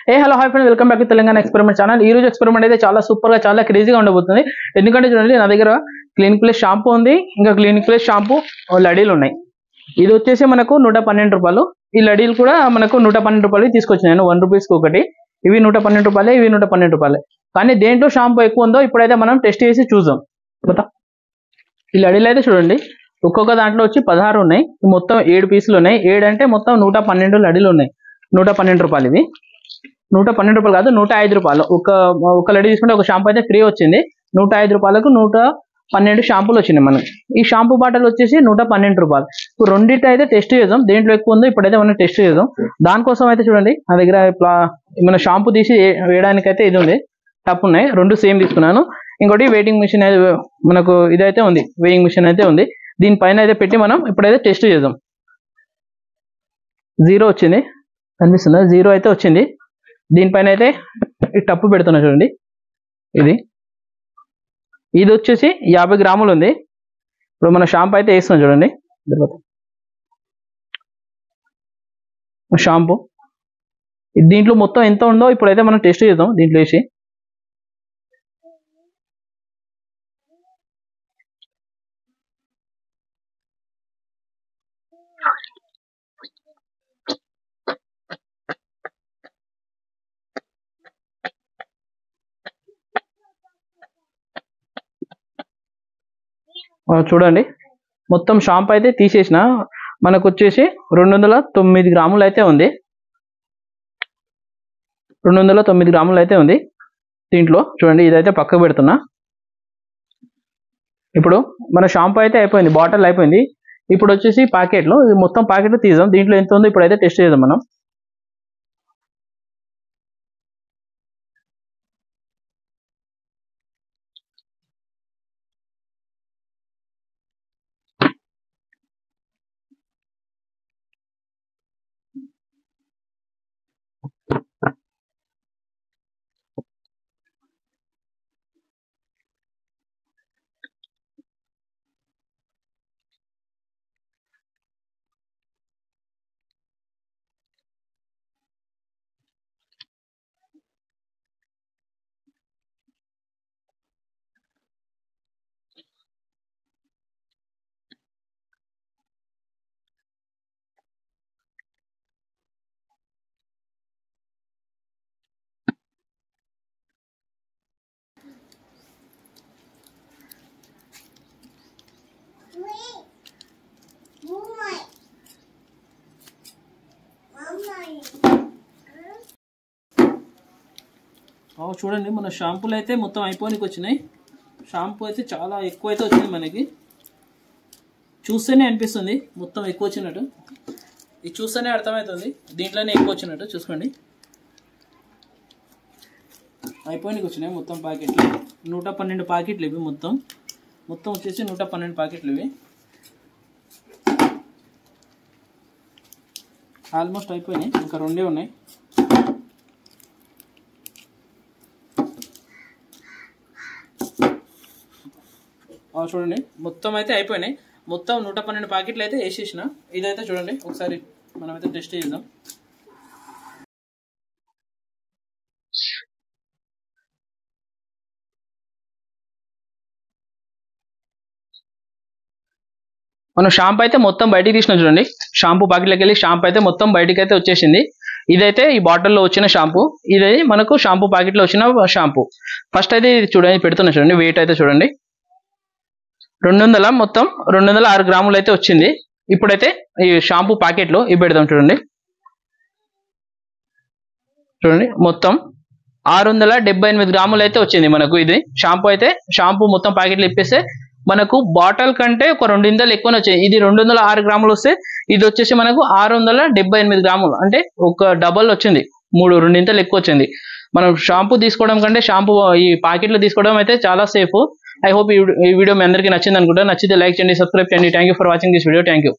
Hello hi friends, welcome back to Telangana experiment channel. ఈ రోజు experiment అయితే చాలా సూపర్ గా చాలా క్రేజీగా ఉండబోతుంది. ఎందుకంటే చూడండి, నా దగ్గర క్లినిక్ ప్లస్ షాంపూ ఉంది, ఇంకా క్లినిక్ ప్లస్ షాంపూ లడీలు ఉన్నాయి. ఇది వచ్చేసి మనకు 112 రూపాయలు. ఈ లడీలు కూడా మనకు 112 రూపాయలు తీసుకొచ్చినాను, 1 రూపీస్ ఒకటి. ఇవి 112 రూపాయలే, ఇవి 112 రూపాయలే. కానీ దేంట్లో షాంపూ ఎక్కువ ఉందో ఇప్పుడైతే మనం టెస్ట్ చేసి చూద్దాం. ఈ లడీలు అయితే చూడండి, ఒక్కొక్క దాంట్లో వచ్చి 16 ఉన్నాయి, మొత్తం 7 పీసులు ఉన్నాయి. 7 అంటే మొత్తం 112 లడీలు ఉన్నాయి. 112 రూపాయలు. ఇవి 112 రూపాయలు కాదు, 105 రూపాయలు. ఒక లడీ తీసుకుంటే ఒక షాంపూ అయితే ఫ్రీ వచ్చింది. 105 రూపాయలకు 112 షాంపూలు వచ్చినాయి మనకి. ఈ షాంపూ బాటిల్ వచ్చేసి 112 రూపాయలు. ఇప్పుడు రెండింటి అయితే టెస్ట్ చేద్దాం, దేంట్లో ఎక్కువ ఉందో ఇప్పుడైతే మనం టెస్ట్ చేద్దాం. దానికోసం అయితే చూడండి, నా దగ్గర మన షాంపూ తీసి వేయడానికి అయితే ఇది ఉంది, టప్ ఉన్నాయి. 2 సేమ్ తీసుకున్నాను. ఇంకోటి వెయిటింగ్ మిషన్ మనకు ఇదైతే ఉంది, వెయింగ్ మిషన్ అయితే ఉంది. దీనిపైన అయితే పెట్టి మనం ఇప్పుడైతే టెస్ట్ చేద్దాం. 0 వచ్చింది, కనిపిస్తుందా? 0 అయితే వచ్చింది. దీనిపైన అయితే ఈ టప్పు పెడుతున్నా చూడండి. ఇది వచ్చేసి 50 గ్రాములు ఉంది. ఇప్పుడు మన షాంపూ అయితే వేస్తున్నాం చూడండి. షాంపూ దీంట్లో మొత్తం ఎంత ఉందో ఇప్పుడైతే మనం టెస్ట్ చేద్దాం. దీంట్లో వేసి చూడండి, మొత్తం షాంపూ అయితే తీసేసిన. మనకు వచ్చేసి 209 గ్రాములు అయితే ఉంది. 209 గ్రాములు అయితే ఉంది దీంట్లో. చూడండి, ఇదైతే పక్కకు పెడుతున్నా. ఇప్పుడు మన షాంపూ అయితే అయిపోయింది, బాటిల్ అయిపోయింది. ఇప్పుడు వచ్చేసి ప్యాకెట్లో, మొత్తం ప్యాకెట్లు తీద్దాం. దీంట్లో ఎంత ఉందో ఇప్పుడైతే టెస్ట్ చేద్దాం మనం. చూడండి, మన షాంపూలు అయితే మొత్తం అయిపోయినకి వచ్చినాయి. షాంపూ అయితే చాలా ఎక్కువ అయితే వచ్చింది మనకి. చూస్తేనే అనిపిస్తుంది మొత్తం ఎక్కువ వచ్చినట్టు. ఇది చూస్తేనే అర్థమవుతుంది దీంట్లోనే ఎక్కువ వచ్చినట్టు. చూసుకోండి, అయిపోయినకి వచ్చినాయి మొత్తం ప్యాకెట్లు. 112 ప్యాకెట్లు ఇవి. మొత్తం వచ్చేసి 112 ప్యాకెట్లు ఇవి. ఆల్మోస్ట్ అయిపోయినాయి, ఇంకా 2 ఉన్నాయి. చూడండి, మొత్తం అయితే అయిపోయినాయి. మొత్తం 112 ప్యాకెట్లు అయితే వేసేసిన. ఇదైతే చూడండి, ఒకసారి మనమైతే టెస్ట్ చేద్దాం. మనం షాంపూ అయితే మొత్తం బయటికి తీసినాం చూడండి. షాంపూ ప్యాకెట్లోకి వెళ్ళి షాంపూ అయితే మొత్తం బయటికి అయితే వచ్చేసింది. ఇదైతే ఈ బాటిల్లో వచ్చిన షాంపూ. ఇది మనకు షాంపూ ప్యాకెట్లో వచ్చిన షాంపూ. ఫస్ట్ అయితే ఇది చూడండి, పెడుతున్నా చూడండి. వెయిట్ అయితే చూడండి, 206 గ్రాములు అయితే వచ్చింది. ఇప్పుడైతే ఈ షాంపూ ప్యాకెట్లో ఇవి పెడదాం చూడండి. మొత్తం 678 గ్రాములు అయితే వచ్చింది మనకు. ఇది షాంపూ అయితే, షాంపూ మొత్తం ప్యాకెట్లు ఇప్పేస్తే మనకు బాటిల్ కంటే ఒక 2 ఇంతలు ఎక్కువనే వచ్చాయి. ఇది 206 గ్రాములు వస్తే ఇది వచ్చేసి మనకు 678 గ్రాములు, అంటే ఒక డబల్ వచ్చింది. 2 ఇంతలు ఎక్కువ వచ్చింది. మనం షాంపూ తీసుకోవడం కంటే షాంపూ ఈ ప్యాకెట్లు తీసుకోవడం అయితే చాలా సేఫ్. ఐ హోప్ ఈ వీడియో మీ అందరికీ నచ్చింది అనుకుంటా. నచ్చితే లైక్ చేయండి, సబ్స్క్రైబ్ చేయండి. Thank you for watching this video. Thank you.